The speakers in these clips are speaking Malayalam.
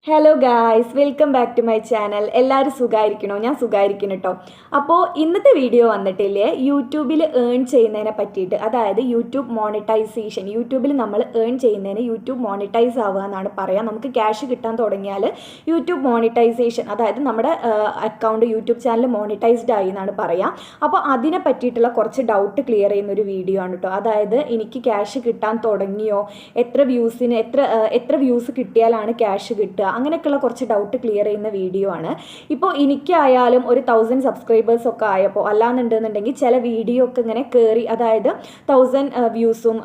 Hello guys, welcome back to my channel. എല്ലാവരും സുഖമായിരിക്കണോ? ഞാൻ സുഖമായിരിക്കണം കേട്ടോ. അപ്പോൾ ഇന്നത്തെ വീഡിയോ വന്നിട്ടില്ലേ, യൂട്യൂബിൽ ഏൺ ചെയ്യുന്നതിനെ പറ്റിയിട്ട്. അതായത് യൂട്യൂബ് മോണിറ്റൈസേഷൻ. യൂട്യൂബിൽ നമ്മൾ ഏൺ ചെയ്യുന്നതിന് യൂട്യൂബ് മോണിറ്റൈസ് ആവുക എന്നാണ് പറയുക. നമുക്ക് ക്യാഷ് കിട്ടാൻ തുടങ്ങിയാൽ യൂട്യൂബ് മോണിറ്റൈസേഷൻ, അതായത് നമ്മുടെ അക്കൗണ്ട് യൂട്യൂബ് ചാനൽ മോണിറ്റൈസ്ഡ് ആയി എന്നാണ് പറയുക. അപ്പോൾ അതിനെ പറ്റിയിട്ടുള്ള കുറച്ച് ഡൗട്ട് ക്ലിയർ ചെയ്യുന്ന ഒരു വീഡിയോ ആണ് കേട്ടോ. അതായത് എനിക്ക് ക്യാഷ് കിട്ടാൻ തുടങ്ങിയോ, എത്ര വ്യൂസ് കിട്ടിയാലാണ് ക്യാഷ് കിട്ടുക, അങ്ങനെയൊക്കെയുള്ള കുറച്ച് ഡൗട്ട് ക്ലിയർ ചെയ്യുന്ന വീഡിയോ ആണ്. ഇപ്പോൾ എനിക്കായാലും ഒരു 1000 സബ്സ്ക്രൈബേഴ്സ് ഒക്കെ ആയപ്പോൾ, അല്ലാന്നുണ്ടെന്നുണ്ടെങ്കിൽ ചില വീഡിയോ ഒക്കെ ഇങ്ങനെ കയറി, അതായത് 1000 വ്യൂസും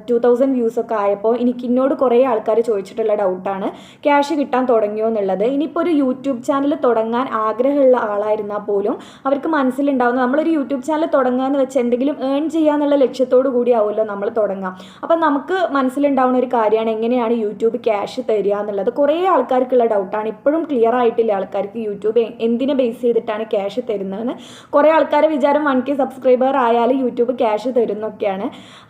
2000 വ്യൂസൊക്കെ ആയപ്പോൾ എന്നോട് കുറേ ആൾക്കാർ ചോദിച്ചിട്ടുള്ള ഡൗട്ടാണ് ക്യാഷ് കിട്ടാൻ തുടങ്ങിയോ എന്നുള്ളത്. ഇനിയിപ്പോൾ ഒരു യൂട്യൂബ് ചാനൽ തുടങ്ങാൻ ആഗ്രഹമുള്ള ആളായിരുന്നാൽ പോലും അവർക്ക് മനസ്സിലുണ്ടാവുന്ന, നമ്മളൊരു യൂട്യൂബ് ചാനൽ തുടങ്ങുക എന്ന് വെച്ചാൽ എന്തെങ്കിലും ഏൺ ചെയ്യാന്നുള്ള ലക്ഷ്യത്തോടു കൂടി ആവുമല്ലോ നമ്മൾ തുടങ്ങാം. അപ്പം നമുക്ക് മനസ്സിലുണ്ടാവുന്ന ഒരു കാര്യമാണ് എങ്ങനെയാണ് യൂട്യൂബ് ക്യാഷ് തരിക എന്നുള്ളത്. കുറേ ആൾക്കാർക്കുള്ള ഡൗട്ടാണ്. ഇപ്പോഴും ക്ലിയർ ആയിട്ടില്ല ആൾക്കാർക്ക് യൂട്യൂബ് എന്തിനെ ബേസ് ചെയ്തിട്ടാണ് ക്യാഷ് തരുന്നതെന്ന്. കുറേ ആൾക്കാരെ വിചാരം 1K സബ്സ്ക്രൈബർ ആയാലും യൂട്യൂബ് ക്യാഷ് തരുന്നൊക്കെയാണ്.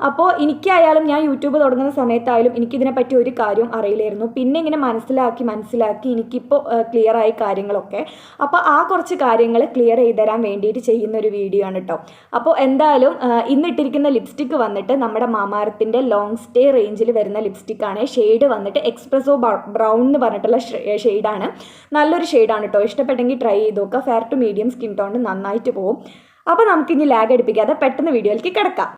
അപ്പോൾ എനിക്കായാലും ഞാൻ യൂട്യൂബ് തുടങ്ങുന്ന സമയത്തായാലും എനിക്കിതിനെപ്പറ്റി ഒരു കാര്യം അറിയില്ലായിരുന്നു. പിന്നെ ഇങ്ങനെ മനസ്സിലാക്കി എനിക്കിപ്പോൾ ക്ലിയർ ആയി കാര്യങ്ങളൊക്കെ. അപ്പോൾ ആ കുറച്ച് കാര്യങ്ങൾ ക്ലിയർ ചെയ്ത് തരാൻ വേണ്ടിയിട്ട് ചെയ്യുന്ന ഒരു വീഡിയോ ആണ് കേട്ടോ. അപ്പോൾ എന്തായാലും ഇന്നിട്ടിരിക്കുന്ന ലിപ്സ്റ്റിക്ക് വന്നിട്ട് നമ്മുടെ മാമാർത്തിൻ്റെ ലോങ് സ്റ്റേ റേഞ്ചിൽ വരുന്ന ലിപ്സ്റ്റിക്കാണ്. ഷെയ്ഡ് വന്നിട്ട് എക്സ്പ്രസോ ബ്രൗൺ എന്ന് പറഞ്ഞിട്ടുള്ള ഷെയ്ഡാണ്. നല്ലൊരു ഷെയ്ഡാണ് കേട്ടോ. ഇഷ്ടപ്പെട്ടെങ്കിൽ ട്രൈ ചെയ്ത് നോക്കുക. ഫെയർ ടു മീഡിയം സ്കിൻ ടോണിന് നന്നായിട്ട് പോകും. അപ്പോൾ നമുക്കിനി ലാഗ് അടിപ്പിക്കാതെ പെട്ടെന്ന് വീഡിയോയിലേക്ക് കിടക്കാം.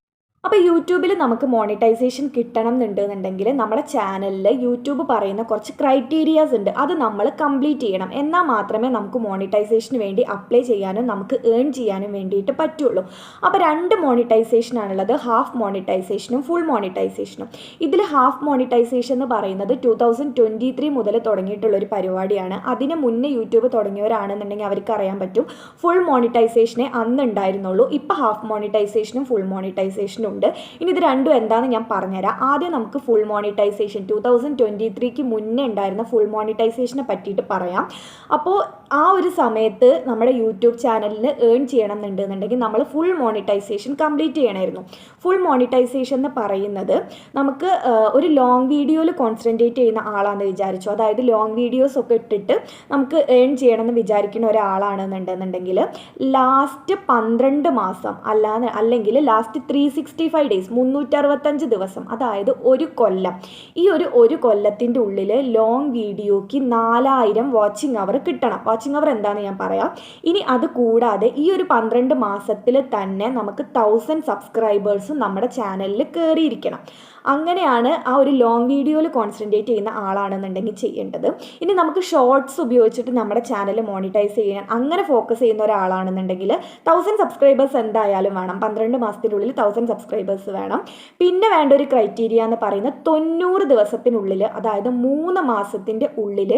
അപ്പോൾ യൂട്യൂബിൽ നമുക്ക് മോണിറ്റൈസേഷൻ കിട്ടണം എന്നുണ്ടെന്നുണ്ടെങ്കിൽ നമ്മുടെ ചാനലിൽ യൂട്യൂബ് പറയുന്ന കുറച്ച് ക്രൈറ്റീരിയാസ് ഉണ്ട്. അത് നമ്മൾ കംപ്ലീറ്റ് ചെയ്യണം. എന്നാൽ മാത്രമേ നമുക്ക് മോണിറ്റൈസേഷന് വേണ്ടി അപ്ലൈ ചെയ്യാനും നമുക്ക് ഏൺ ചെയ്യാനും വേണ്ടിയിട്ട് പറ്റുള്ളൂ. അപ്പോൾ 2 മോണിറ്റൈസേഷനാണുള്ളത്, ഹാഫ് മോണിറ്റൈസേഷനും ഫുൾ മോണിറ്റൈസേഷനും. ഇതിൽ ഹാഫ് മോണിറ്റൈസേഷൻ എന്ന് പറയുന്നത് 2023 മുതൽ തുടങ്ങിയിട്ടുള്ളൊരു പരിപാടിയാണ്. അതിന് മുന്നേ യൂട്യൂബ് തുടങ്ങിയവരാണെന്നുണ്ടെങ്കിൽ അവർക്ക് അറിയാൻ പറ്റും. ഫുൾ മോണിറ്റൈസേഷനെ അന്ന് ഉണ്ടായിരുന്നുള്ളൂ. ഇപ്പോൾ ഹാഫ് മോണിറ്റൈസേഷനും ഫുൾ മോണിറ്റൈസേഷനും ഉണ്ട്. ഇനി ഇത് രണ്ടും എന്താണെന്ന് ഞാൻ പറഞ്ഞുതരാം. ആദ്യം നമുക്ക് ഫുൾ മോണിറ്റൈസേഷൻ 2023 മുന്നേ ഉണ്ടായിരുന്ന ഫുൾ മോണിറ്റൈസേഷനെ പറ്റിയിട്ട് പറയാം. അപ്പോൾ ആ ഒരു സമയത്ത് നമ്മുടെ യൂട്യൂബ് ചാനലിന് ഏൺ ചെയ്യണം എന്നുണ്ടെന്നുണ്ടെങ്കിൽ നമ്മൾ ഫുൾ മോണിറ്റൈസേഷൻ കംപ്ലീറ്റ് ചെയ്യണമായിരുന്നു. ഫുൾ മോണിറ്റൈസേഷൻ എന്ന് പറയുന്നത് നമുക്ക് ഒരു ലോങ് വീഡിയോയിൽ കോൺസെൻട്രേറ്റ് ചെയ്യുന്ന ആളാണെന്ന് വിചാരിച്ചു. അതായത് ലോങ് വീഡിയോസ് ഒക്കെ ഇട്ടിട്ട് നമുക്ക് ഏൺ ചെയ്യണമെന്ന് വിചാരിക്കുന്ന ഒരാളാണെന്നുണ്ടെന്നുണ്ടെങ്കിൽ ലാസ്റ്റ് 12 മാസം അല്ലെങ്കിൽ ലാസ്റ്റ് 365 ഡേയ്സ് 365 ദിവസം, അതായത് ഒരു കൊല്ലം. ഈ ഒരു കൊല്ലത്തിൻ്റെ ഉള്ളിൽ ലോങ് വീഡിയോയ്ക്ക് 4000 വാച്ചിങ് അവർ കിട്ടണം. വാച്ചിങ് അവർ എന്താണെന്ന് ഞാൻ പറയാം. ഇനി അത് കൂടാതെ ഈ ഒരു 12 മാസത്തിൽ തന്നെ നമുക്ക് 1000 സബ്സ്ക്രൈബേഴ്സും നമ്മുടെ ചാനലിൽ കയറിയിരിക്കണം. അങ്ങനെയാണ് ആ ഒരു ലോങ് വീഡിയോയിൽ കോൺസെൻട്രേറ്റ് ചെയ്യുന്ന ആളാണെന്നുണ്ടെങ്കിൽ ചെയ്യേണ്ടത്. ഇനി നമുക്ക് ഷോർട്സ് ഉപയോഗിച്ചിട്ട് നമ്മുടെ ചാനൽ മോണിറ്റൈസ് ചെയ്യാൻ അങ്ങനെ ഫോക്കസ് ചെയ്യുന്ന ഒരാളാണെന്നുണ്ടെങ്കിൽ 1000 സബ്സ്ക്രൈബേഴ്സ് എന്തായാലും വേണം. 12 മാസത്തിനുള്ളിൽ 1000 സബ്സ്ക്രൈബേഴ്സ് വേണം. പിന്നെ വേണ്ട ഒരു ക്രൈറ്റീരിയ എന്ന് പറയുന്നത് 90 ദിവസത്തിനുള്ളിൽ, അതായത് 3 മാസത്തിൻ്റെ ഉള്ളിൽ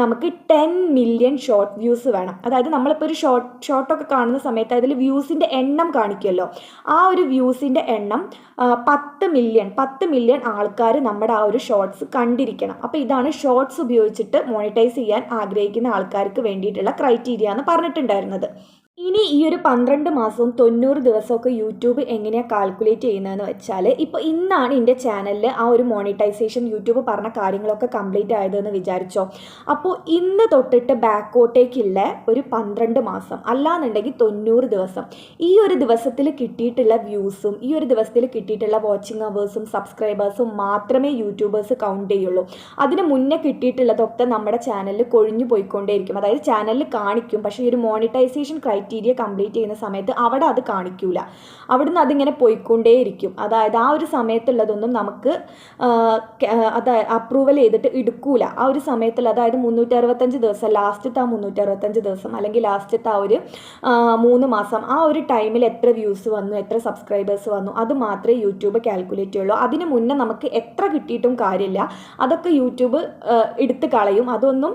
നമുക്ക് 10 മില്യൺ ഷോർട്ട് വ്യൂസ് വേണം. അതായത് നമ്മളിപ്പോൾ ഒരു ഷോർട്ടൊക്കെ കാണുന്ന സമയത്ത് അതിൽ വ്യൂസിൻ്റെ എണ്ണം കാണിക്കുമല്ലോ. ആ ഒരു വ്യൂസിൻ്റെ എണ്ണം 10 മില്യൺ ആൾക്കാർ നമ്മുടെ ആ ഒരു ഷോർട്സ് കണ്ടിരിക്കണം. അപ്പോൾ ഇതാണ് ഷോർട്സ് ഉപയോഗിച്ചിട്ട് മോണിറ്റൈസ് ചെയ്യാൻ ആഗ്രഹിക്കുന്ന ആൾക്കാർക്ക് വേണ്ടിയിട്ടുള്ള ക്രൈറ്റീരിയ എന്ന് പറഞ്ഞിട്ടുണ്ടായിരുന്നത്. ഇനി ഈ ഒരു 12 മാസവും 90 ദിവസമൊക്കെ യൂട്യൂബ് എങ്ങനെയാണ് കാൽക്കുലേറ്റ് ചെയ്യുന്നതെന്ന് വെച്ചാൽ, ഇപ്പോൾ ഇന്നാണ് എൻ്റെ ചാനലിൽ ആ ഒരു മോണിറ്റൈസേഷൻ യൂട്യൂബ് പറഞ്ഞ കാര്യങ്ങളൊക്കെ കംപ്ലീറ്റ് ആയതെന്ന് വിചാരിച്ചോ. അപ്പോൾ ഇന്ന് തൊട്ടിട്ട് ബാക്കോട്ടേക്കുള്ള ഒരു 12 മാസം അല്ലാന്നുണ്ടെങ്കിൽ 90 ദിവസം, ഈ ഒരു ദിവസത്തിൽ കിട്ടിയിട്ടുള്ള വ്യൂസും ഈ ഒരു ദിവസത്തിൽ കിട്ടിയിട്ടുള്ള വാച്ചിങ് അവേഴ്സും സബ്സ്ക്രൈബേഴ്സും മാത്രമേ യൂട്യൂബേഴ്സ് കൗണ്ട് ചെയ്യുള്ളൂ. അതിന് മുന്നേ കിട്ടിയിട്ടുള്ളതൊക്കെ നമ്മുടെ ചാനലിൽ കൊഴിഞ്ഞു പോയിക്കൊണ്ടേയിരിക്കും. അതായത് ചാനലിൽ കാണിക്കും, പക്ഷേ ഈ ഒരു മോണിറ്റൈസേഷൻ ക്രൈറ്റീരിയ കംപ്ലീറ്റ് ചെയ്യുന്ന സമയത്ത് അവിടെ അത് കാണിക്കൂല. അവിടുന്ന് അതിങ്ങനെ പോയിക്കൊണ്ടേയിരിക്കും. അതായത് ആ ഒരു സമയത്തുള്ളതൊന്നും നമുക്ക് അപ്രൂവൽ ചെയ്തിട്ട് എടുക്കൂല. ആ ഒരു സമയത്തുള്ള, അതായത് 365 ദിവസം, ലാസ്റ്റത്തെ ആ 365 ദിവസം അല്ലെങ്കിൽ ലാസ്റ്റത്തെ ആ ഒരു 3 മാസം, ആ ഒരു ടൈമിൽ എത്ര വ്യൂസ് വന്നു, എത്ര സബ്സ്ക്രൈബേഴ്സ് വന്നു, അത് മാത്രമേ യൂട്യൂബ് കാൽക്കുലേറ്റ് ചെയ്യുള്ളൂ. അതിന് മുന്നേ നമുക്ക് എത്ര കിട്ടിയിട്ടും കാര്യമില്ല. അതൊക്കെ യൂട്യൂബ് എടുത്ത് കളയും. അതൊന്നും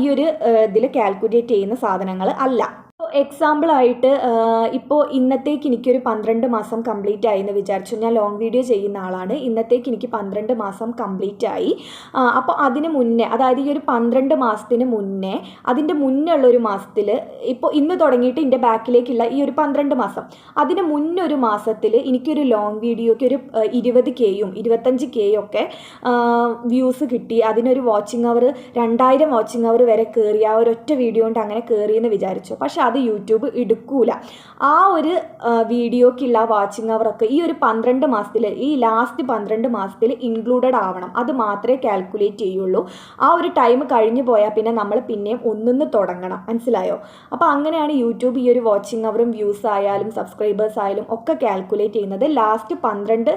ഈ ഒരു ഇതിൽ കാൽക്കുലേറ്റ് ചെയ്യുന്ന സാധനങ്ങൾ അല്ല. എക്സാമ്പിളായിട്ട് ഇപ്പോൾ ഇന്നത്തേക്ക് എനിക്കൊരു 12 മാസം കംപ്ലീറ്റ് ആയി എന്ന് വിചാരിച്ചു. ഞാൻ ലോങ് വീഡിയോ ചെയ്യുന്ന ആളാണ്. ഇന്നത്തേക്ക് എനിക്ക് 12 മാസം കംപ്ലീറ്റ് ആയി. അപ്പോൾ അതിന് മുന്നേ, അതായത് ഈ ഒരു 12 മാസത്തിന് മുന്നേ, അതിൻ്റെ മുന്നേ ഉള്ള ഒരു മാസത്തിൽ, ഇപ്പോൾ ഇന്ന് തുടങ്ങിയിട്ട് എൻ്റെ ബാക്കിലേക്കുള്ള ഈ ഒരു 12 മാസം, അതിന് മുന്നേ ഒരു മാസത്തിൽ എനിക്കൊരു ലോങ് വീഡിയോയ്ക്ക് ഒരു 20Kയും 25Kയും ഒക്കെ വ്യൂസ് കിട്ടി. അതിനൊരു വാച്ചിങ് അവർ 2000 വാച്ചിങ് അവർ വരെ കയറി. ആ ഒരൊറ്റ വീഡിയോ കൊണ്ട് അങ്ങനെ കയറിയെന്ന് വിചാരിച്ചു. പക്ഷെ അത് യൂട്യൂബ് എടുക്കൂല. ആ ഒരു വീഡിയോക്കുള്ള വാച്ചിങ് അവറൊക്കെ ഈ ഒരു 12 മാസത്തിൽ, ഈ ലാസ്റ്റ് 12 മാസത്തിൽ ഇൻക്ലൂഡഡ് ആവണം. അത് മാത്രമേ കാൽക്കുലേറ്റ് ചെയ്യുള്ളൂ. ആ ഒരു ടൈം കഴിഞ്ഞു പോയാൽ പിന്നെ നമ്മൾ പിന്നെയും ഒന്നിന്ന് തുടങ്ങണം. മനസ്സിലായോ? അപ്പോൾ അങ്ങനെയാണ് യൂട്യൂബ് ഈ ഒരു വാച്ചിങ് അവറും വ്യൂസ് ആയാലും സബ്സ്ക്രൈബേഴ്സ് ആയാലും ഒക്കെ കാൽക്കുലേറ്റ് ചെയ്യുന്നത്. ലാസ്റ്റ് 12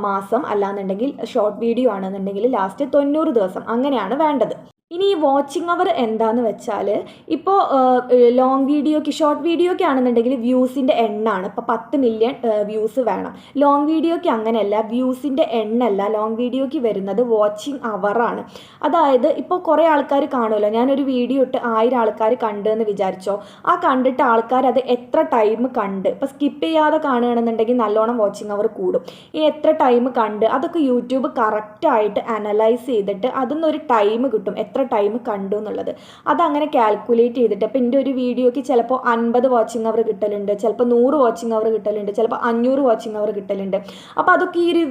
മാസം, അല്ലാന്നുണ്ടെങ്കിൽ ഷോർട്ട് വീഡിയോ ആണെന്നുണ്ടെങ്കിൽ ലാസ്റ്റ് 90 ദിവസം, അങ്ങനെയാണ് വേണ്ടത്. ഇനി ഈ വാച്ചിങ് അവർ എന്താന്ന് വെച്ചാൽ, ഇപ്പോൾ ലോങ് വീഡിയോയ്ക്ക്, ഷോർട്ട് വീഡിയോയ്ക്ക് ആണെന്നുണ്ടെങ്കിൽ വ്യൂസിൻ്റെ എണ്ണമാണ്. ഇപ്പോൾ 10 മില്യൺ വ്യൂസ് വേണം. ലോങ് വീഡിയോയ്ക്ക് അങ്ങനെയല്ല, വ്യൂസിൻ്റെ എണ്ണല്ല. ലോങ് വീഡിയോയ്ക്ക് വരുന്നത് വാച്ചിങ് അവറാണ്. അതായത് ഇപ്പോൾ കുറേ ആൾക്കാർ കാണുമല്ലോ, ഞാനൊരു വീഡിയോ ഇട്ട് 1000 ആൾക്കാർ കണ്ടെന്ന് വിചാരിച്ചോ. ആ കണ്ടിട്ട് ആൾക്കാർ അത് എത്ര ടൈം കണ്ട്, ഇപ്പോൾ സ്കിപ്പ് ചെയ്യാതെ കാണുകയാണെന്നുണ്ടെങ്കിൽ നല്ലോണം വാച്ചിങ് അവർ കൂടും. ഇനി എത്ര ടൈം കണ്ട്, അതൊക്കെ യൂട്യൂബ് കറക്റ്റായിട്ട് അനലൈസ് ചെയ്തിട്ട് അതിന്നൊരു ടൈം കിട്ടും, എത്ര ടൈം കണ്ടു എന്നുള്ളത്. അതങ്ങനെ കാൽക്കുലേറ്റ് ചെയ്തിട്ട്, അപ്പോൾ എൻ്റെ ഒരു വീഡിയോയ്ക്ക് ചിലപ്പോൾ 50 വാച്ചിങ് അവർ കിട്ടലുണ്ട്, ചിലപ്പോൾ 100 വാച്ചിങ് അവർ കിട്ടലുണ്ട്, ചിലപ്പോൾ 500 വാച്ചിങ് അവർ കിട്ടലുണ്ട്. അപ്പോൾ അതൊക്കെ ഈ ഒരു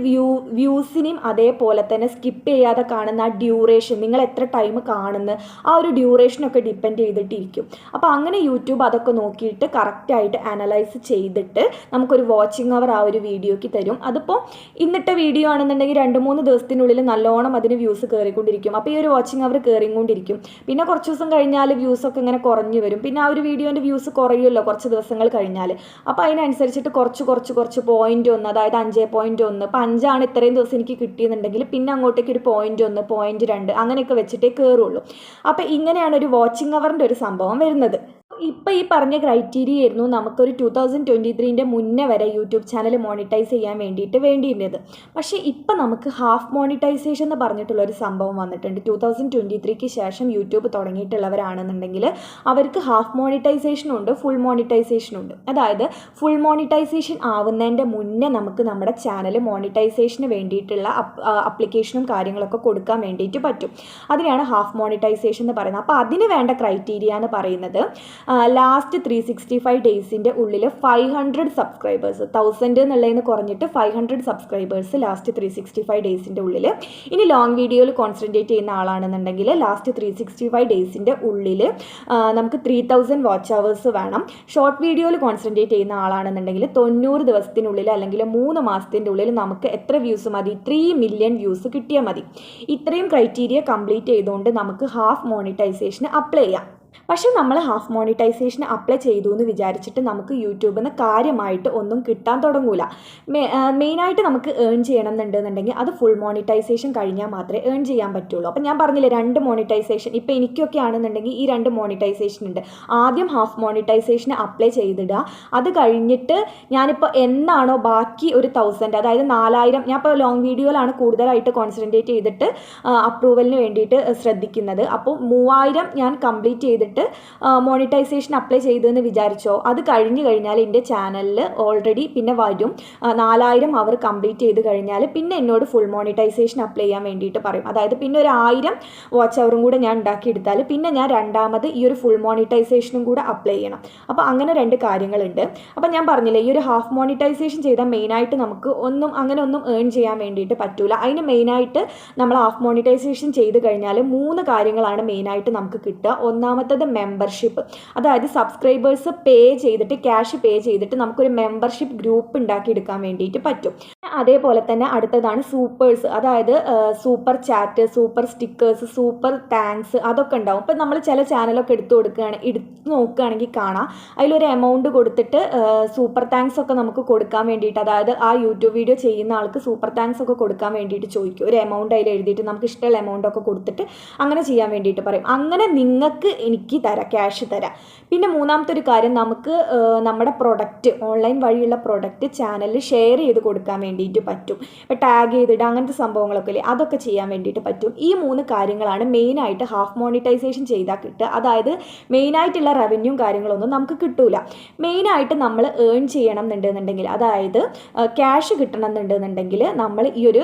വ്യൂസിനെയും അതേപോലെ തന്നെ സ്കിപ്പ് ചെയ്യാതെ കാണുന്ന ആ ഡ്യൂറേഷൻ, നിങ്ങൾ എത്ര ടൈം കാണുന്നു, ആ ഒരു ഡ്യൂറേഷനൊക്കെ ഡിപ്പെൻഡ് ചെയ്തിട്ടിരിക്കും. അപ്പോൾ അങ്ങനെ യൂട്യൂബ് അതൊക്കെ നോക്കിയിട്ട് കറക്റ്റായിട്ട് അനലൈസ് ചെയ്തിട്ട് നമുക്കൊരു വാച്ചിങ് അവർ ആ ഒരു വീഡിയോയ്ക്ക് തരും. അതിപ്പോൾ ഇന്നിട്ട വീഡിയോ ആണെന്നുണ്ടെങ്കിൽ 2-3 ദിവസത്തിനുള്ളിൽ നല്ലോണം അതിന് വ്യൂസ് കയറിക്കൊണ്ടിരിക്കും. അപ്പോൾ ഈ ഒരു വാച്ചിങ് അവർ കയറിക്കൊണ്ടിരിക്കും. പിന്നെ കുറച്ച് ദിവസം കഴിഞ്ഞാൽ വ്യൂസൊക്കെ ഇങ്ങനെ കുറഞ്ഞു വരും. പിന്നെ ആ ഒരു വീഡിയോൻ്റെ വ്യൂസ് കുറയുമല്ലോ കുറച്ച് ദിവസങ്ങൾ കഴിഞ്ഞാൽ. അപ്പോൾ അതിനനുസരിച്ചിട്ട് കുറച്ച് 0.1, അതായത് 5.1, ഇപ്പോൾ 5 ആണ് ഇത്രയും ദിവസം എനിക്ക് കിട്ടിയെന്നുണ്ടെങ്കിൽ പിന്നെ അങ്ങോട്ടേക്ക് ഒരു 0.1, 0.2 അങ്ങനെയൊക്കെ വെച്ചിട്ടേ കയറുള്ളൂ. അപ്പോൾ ഇങ്ങനെയാണ് ഒരു വാച്ചിങ് അവറിൻ്റെ ഒരു സംഭവം വരുന്നത്. ഇപ്പോൾ ഈ പറഞ്ഞ ക്രൈറ്റീരിയ ആയിരുന്നു നമുക്കൊരു 2023 മുന്നേ വരെ യൂട്യൂബ് ചാനൽ മോണിറ്റൈസ് ചെയ്യാൻ വേണ്ടിയിരുന്നത്. പക്ഷേ ഇപ്പം നമുക്ക് ഹാഫ് മോണിറ്റൈസേഷൻ എന്ന് പറഞ്ഞിട്ടുള്ളൊരു സംഭവം വന്നിട്ടുണ്ട്. 2023 ശേഷം യൂട്യൂബ് തുടങ്ങിയിട്ടുള്ളവരാണെന്നുണ്ടെങ്കിൽ അവർക്ക് ഹാഫ് മോണിറ്റൈസേഷനും ഉണ്ട്, ഫുൾ മോണിറ്റൈസേഷനും ഉണ്ട്. അതായത് ഫുൾ മോണിറ്റൈസേഷൻ ആവുന്നതിൻ്റെ മുന്നേ നമുക്ക് നമ്മുടെ ചാനൽ മോണിറ്റൈസേഷന് വേണ്ടിയിട്ടുള്ള അപ്ലിക്കേഷനും കാര്യങ്ങളൊക്കെ കൊടുക്കാൻ വേണ്ടിയിട്ട് പറ്റും. അതിനെയാണ് ഹാഫ് മോണിറ്റൈസേഷൻ എന്ന് പറയുന്നത്. അപ്പോൾ അതിന് വേണ്ട ക്രൈറ്റീരിയ എന്ന് പറയുന്നത് ലാസ്റ്റ് 365 ഡേയ്സിൻ്റെ ഉള്ളിൽ 500 സബ്സ്ക്രൈബേഴ്സ്, 1000 എന്നുള്ളതിന് കുറഞ്ഞിട്ട് 500 സബ്സ്ക്രൈബേഴ്സ് ലാസ്റ്റ് 365 ഡേയ്സിൻ്റെ ഉള്ളിൽ. ഇനി ലോങ് വീഡിയോയിൽ കോൺസെൻട്രേറ്റ് ചെയ്യുന്ന ആളാണെന്നുണ്ടെങ്കിൽ ലാസ്റ്റ് 365 ഡേയ്സിൻ്റെ ഉള്ളിൽ നമുക്ക് 3000 വാച്ച് അവേഴ്സ് വേണം. ഷോർട്ട് വീഡിയോയിൽ കോൺസെൻട്രേറ്റ് ചെയ്യുന്ന ആളാണെന്നുണ്ടെങ്കിൽ 90 ദിവസത്തിനുള്ളിൽ അല്ലെങ്കിൽ 3 മാസത്തിൻ്റെ ഉള്ളിൽ നമുക്ക് എത്ര വ്യൂസ് മതി, 3 മില്യൺ വ്യൂസ് കിട്ടിയാൽ മതി. ഇത്രയും ക്രൈറ്റീരിയ കംപ്ലീറ്റ് ചെയ്തുകൊണ്ട് നമുക്ക് ഹാഫ് മോണിറ്റൈസേഷന് അപ്ലൈ ചെയ്യാം. പക്ഷെ നമ്മൾ ഹാഫ് മോണിറ്റൈസേഷൻ അപ്ലൈ ചെയ്തു എന്ന് വിചാരിച്ചിട്ട് നമുക്ക് യൂട്യൂബിൽ നിന്ന് കാര്യമായിട്ട് ഒന്നും കിട്ടാൻ തുടങ്ങൂല. മെയിനായിട്ട് നമുക്ക് ഏൺ ചെയ്യണമെന്നുണ്ടെന്നുണ്ടെങ്കിൽ അത് ഫുൾ മോണിറ്റൈസേഷൻ കഴിഞ്ഞാൽ മാത്രമേ ഏൺ ചെയ്യാൻ പറ്റുള്ളൂ. അപ്പം ഞാൻ പറഞ്ഞില്ലേ 2 മോണിറ്റൈസേഷൻ, ഇപ്പോൾ എനിക്കൊക്കെ ആണെന്നുണ്ടെങ്കിൽ ഈ 2 മോണിറ്റൈസേഷൻ ഉണ്ട്. ആദ്യം ഹാഫ് മോണിറ്റൈസേഷന് അപ്ലൈ ചെയ്തിടുക. അത് കഴിഞ്ഞിട്ട് ഞാനിപ്പോൾ എന്നാണോ ബാക്കി ഒരു 1000, അതായത് 4000, ഞാൻ ഇപ്പോൾ ലോങ് വീഡിയോയിലാണ് കൂടുതലായിട്ട് കോൺസെൻട്രേറ്റ് ചെയ്തിട്ട് അപ്രൂവലിന് വേണ്ടിയിട്ട് ശ്രദ്ധിക്കുന്നത്. അപ്പോൾ 3000 ഞാൻ കംപ്ലീറ്റ് ചെയ്തിട്ട് മോണിറ്റൈസേഷൻ അപ്ലൈ ചെയ്തെന്ന് വിചാരിച്ചോ. അത് കഴിഞ്ഞ് കഴിഞ്ഞാൽ എൻ്റെ ചാനലിൽ ഓൾറെഡി പിന്നെ വരും 4000 അവർ കംപ്ലീറ്റ് ചെയ്ത് കഴിഞ്ഞാൽ പിന്നെ എന്നോട് ഫുൾ മോണിറ്റൈസേഷൻ അപ്ലൈ ചെയ്യാൻ വേണ്ടിയിട്ട് പറയും. അതായത് പിന്നെ ഒരു 1000 വാച്ച് അവറും കൂടെ ഞാൻ ഉണ്ടാക്കിയെടുത്താൽ പിന്നെ ഞാൻ രണ്ടാമത് ഈ ഒരു ഫുൾ മോണിറ്റൈസേഷനും കൂടെ അപ്ലൈ ചെയ്യണം. അപ്പോൾ അങ്ങനെ 2 കാര്യങ്ങളുണ്ട്. അപ്പോൾ ഞാൻ പറഞ്ഞില്ലേ, ഈ ഒരു ഹാഫ് മോണിറ്റൈസേഷൻ ചെയ്താൽ മെയിനായിട്ട് നമുക്ക് ഒന്നും ഏൺ ചെയ്യാൻ വേണ്ടിയിട്ട് പറ്റൂല. അതിന് മെയിനായിട്ട് നമ്മൾ ഹാഫ് മോണിറ്റൈസേഷൻ ചെയ്ത് കഴിഞ്ഞാൽ 3 കാര്യങ്ങളാണ് മെയിനായിട്ട് നമുക്ക് കിട്ടുക. ഒന്നാമത്തത് മെമ്പർഷിപ്പ്, അതായത് സബ്സ്ക്രൈബേഴ്സ് പേ ചെയ്തിട്ട്, ക്യാഷ് പേ ചെയ്തിട്ട് നമുക്കൊരു മെമ്പർഷിപ്പ് ഗ്രൂപ്പ് ഉണ്ടാക്കിയെടുക്കാൻ വേണ്ടിയിട്ട് പറ്റും. അതേപോലെ തന്നെ അടുത്തതാണ് സൂപ്പേഴ്സ്, അതായത് super chat, super stickers, super thanks, അതൊക്കെ ഉണ്ടാവും. ഇപ്പം നമ്മൾ ചില ചാനലൊക്കെ എടുത്തു നോക്കുകയാണെങ്കിൽ കാണാം അതിലൊരു എമൗണ്ട് കൊടുത്തിട്ട് സൂപ്പർ താങ്ക്സ് ഒക്കെ നമുക്ക് കൊടുക്കാൻ വേണ്ടിയിട്ട്, അതായത് ആ യൂട്യൂബ് വീഡിയോ ചെയ്യുന്ന ആൾക്ക് സൂപ്പർ താങ്ക്സ് ഒക്കെ കൊടുക്കാൻ വേണ്ടിയിട്ട് ചോദിക്കും. ഒരു എമൗണ്ട് അതിൽ എഴുതിയിട്ട് നമുക്ക് ഇഷ്ടമുള്ള എമൗണ്ട് ഒക്കെ കൊടുത്തിട്ട് അങ്ങനെ ചെയ്യാൻ വേണ്ടിയിട്ട് പറയും. അങ്ങനെ നിങ്ങൾക്ക് എനിക്ക് തരാം, ക്യാഷ് തരാം. പിന്നെ മൂന്നാമത്തെ ഒരു കാര്യം, നമുക്ക് നമ്മുടെ പ്രൊഡക്റ്റ്, ഓൺലൈൻ വഴിയുള്ള പ്രൊഡക്റ്റ് ചാനലിൽ ഷെയർ ചെയ്ത് കൊടുക്കാൻ വേണ്ടി വേണ്ടിയിട്ട് പറ്റും. ഇപ്പോൾ ടാഗ് ചെയ്തിടുക അങ്ങനത്തെ സംഭവങ്ങളൊക്കെ ഇല്ലേ, അതൊക്കെ ചെയ്യാൻ വേണ്ടിയിട്ട് പറ്റും. ഈ 3 കാര്യങ്ങളാണ് മെയിനായിട്ട് ഹാഫ് മോണിറ്റൈസേഷൻ ചെയ്താൽ കിട്ടുക. അതായത് മെയിനായിട്ടുള്ള റവന്യൂ കാര്യങ്ങളൊന്നും നമുക്ക് കിട്ടൂല. മെയിനായിട്ട് നമ്മൾ ഏൺ ചെയ്യണം എന്നുണ്ടെന്നുണ്ടെങ്കിൽ, അതായത് ക്യാഷ് കിട്ടണം എന്നുണ്ടെന്നുണ്ടെങ്കിൽ നമ്മൾ ഈ ഒരു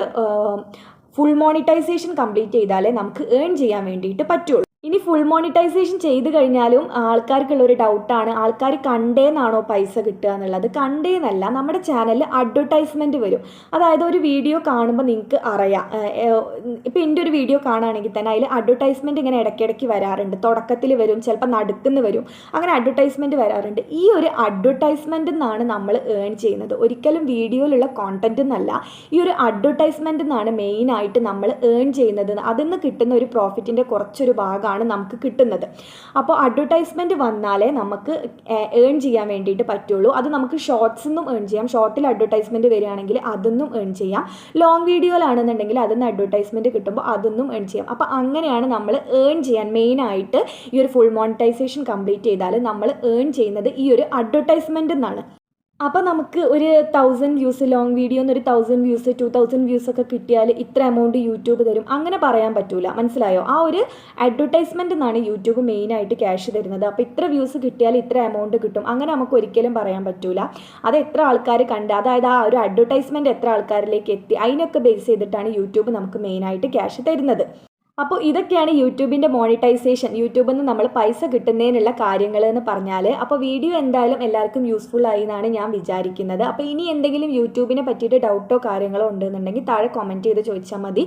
ഫുൾ മോണിറ്റൈസേഷൻ കംപ്ലീറ്റ് ചെയ്താലേ നമുക്ക് ഏൺ ചെയ്യാൻ വേണ്ടിയിട്ട് പറ്റുള്ളൂ. ഇനി ഫുൾ മോണിറ്റൈസേഷൻ ചെയ്ത് കഴിഞ്ഞാലും ആൾക്കാർക്കുള്ളൊരു ഡൗട്ടാണ്, ആൾക്കാർ കണ്ടേന്നാണോ പൈസ കിട്ടുക എന്നുള്ളത്. കണ്ടേന്നല്ല, നമ്മുടെ ചാനലിൽ അഡ്വർടൈസ്മെൻറ്റ് വരും. അതായത് ഒരു വീഡിയോ കാണുമ്പോൾ നിങ്ങൾക്ക് അറിയാം, ഇപ്പോൾ എൻ്റെ ഒരു വീഡിയോ കാണുകയാണെങ്കിൽ തന്നെ അതിൽ അഡ്വർടൈസ്മെൻറ്റ് ഇങ്ങനെ ഇടയ്ക്കിടയ്ക്ക് വരാറുണ്ട്. തുടക്കത്തിൽ വരും, ചിലപ്പോൾ നടുക്കുന്ന് വരും, അങ്ങനെ അഡ്വർടൈസ്മെൻറ്റ് വരാറുണ്ട്. ഈ ഒരു അഡ്വർടൈസ്മെൻറ്റിൽ നിന്നാണ് നമ്മൾ ഏൺ ചെയ്യുന്നത്, ഒരിക്കലും വീഡിയോയിലുള്ള കോണ്ടൻറ്റ് എന്നല്ല. ഈ ഒരു അഡ്വർടൈസ്മെൻറ്റിൽ നിന്നാണ് മെയിനായിട്ട് നമ്മൾ ഏൺ ചെയ്യുന്നത്. അതിൽ നിന്ന് കിട്ടുന്ന ഒരു പ്രോഫിറ്റിൻ്റെ കുറച്ചൊരു ഭാഗമാണ് നമുക്ക് കിട്ടുന്നത്. അപ്പോൾ അഡ്വർടൈസ്മെൻറ്റ് വന്നാലേ നമുക്ക് ഏൺ ചെയ്യാൻ വേണ്ടിയിട്ട് പറ്റുള്ളൂ. അത് നമുക്ക് ഷോർട്സിൽ നിന്നും ഏൺ ചെയ്യാം. ഷോർട്ടിൽ അഡ്വർടൈസ്മെൻറ്റ് വരികയാണെങ്കിൽ അതൊന്നും ഏൺ ചെയ്യാം. ലോങ് വീഡിയോയിലാണെന്നുണ്ടെങ്കിൽ അതിൽ നിന്ന് അഡ്വർടൈസ്മെൻറ്റ് കിട്ടുമ്പോൾ അതൊന്നും ഏൺ ചെയ്യാം. അപ്പോൾ അങ്ങനെയാണ് നമ്മൾ ഏൺ ചെയ്യാൻ മെയിനായിട്ട് ഈ ഒരു ഫുൾ മോണിറ്റൈസേഷൻ കംപ്ലീറ്റ് ചെയ്താൽ നമ്മൾ ഏൺ ചെയ്യുന്നത് ഈ ഒരു അഡ്വർടൈസ്മെൻറ്റ് എന്നാണ്. അപ്പോൾ നമുക്ക് ഒരു 1000 വ്യൂസ് ലോങ് വീഡിയോന്ന് ഒരു 1000 വ്യൂസ് 2000 വ്യൂസ് ഒക്കെ കിട്ടിയാൽ ഇത്ര എമൗണ്ട് യൂട്യൂബ് തരും, അങ്ങനെ പറയാൻ പറ്റൂല. മനസ്സിലായോ? ആ ഒരു അഡ്വർടൈസ്മെൻറ്റ് നിന്നാണ് യൂട്യൂബ് മെയിനായിട്ട് ക്യാഷ് തരുന്നത്. അപ്പോൾ ഇത്ര വ്യൂസ് കിട്ടിയാൽ ഇത്ര എമൗണ്ട് കിട്ടും, അങ്ങനെ നമുക്ക് ഒരിക്കലും പറയാൻ പറ്റൂല. അത് എത്ര ആൾക്കാർ കണ്ട്, അതായത് ആ ഒരു അഡ്വർടൈസ്മെൻറ്റ് എത്ര ആൾക്കാരിലേക്ക് എത്തി, അതിനൊക്കെ ബേസ് ചെയ്തിട്ടാണ് യൂട്യൂബ് നമുക്ക് മെയിനായിട്ട് ക്യാഷ് തരുന്നത്. അപ്പോൾ ഇതൊക്കെയാണ് യൂട്യൂബിൻ്റെ മോണിറ്റൈസേഷൻ, യൂട്യൂബിൽ നിന്ന് നമ്മൾ പൈസ കിട്ടുന്നതിനുള്ള കാര്യങ്ങൾ എന്ന് പറഞ്ഞാൽ. അപ്പോൾ വീഡിയോ എന്തായാലും എല്ലാവർക്കും യൂസ്ഫുൾ ആയി എന്നാണ് ഞാൻ വിചാരിക്കുന്നത്. അപ്പോൾ ഇനി എന്തെങ്കിലും യൂട്യൂബിനെ പറ്റിയിട്ട് ഡൗട്ടോ കാര്യങ്ങളോ ഉണ്ടെന്നുണ്ടെങ്കിൽ താഴെ കമൻറ്റ് ചെയ്ത് ചോദിച്ചാൽ മതി.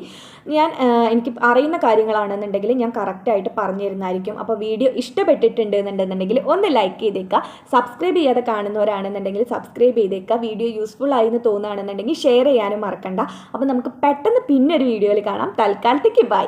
ഞാൻ എനിക്ക് അറിയുന്ന കാര്യങ്ങളാണെന്നുണ്ടെങ്കിൽ ഞാൻ കറക്റ്റായിട്ട് പറഞ്ഞു തരുന്നതായിരിക്കും. അപ്പോൾ വീഡിയോ ഇഷ്ടപ്പെട്ടിട്ടുണ്ട് എന്നുണ്ടെന്നുണ്ടെങ്കിൽ ഒന്ന് ലൈക്ക് ചെയ്തേക്കുക. സബ്സ്ക്രൈബ് ചെയ്യാതെ കാണുന്നവരാണെന്നുണ്ടെങ്കിൽ സബ്സ്ക്രൈബ് ചെയ്തേക്കുക. വീഡിയോ യൂസ്ഫുൾ ആയി എന്ന് തോന്നുകയാണെന്നുണ്ടെങ്കിൽ ഷെയർ ചെയ്യാനും മറക്കണ്ട. അപ്പോൾ നമുക്ക് പെട്ടെന്ന് പിന്നൊരു വീഡിയോയിൽ കാണാം. തൽക്കാലത്തേക്ക് ബൈ.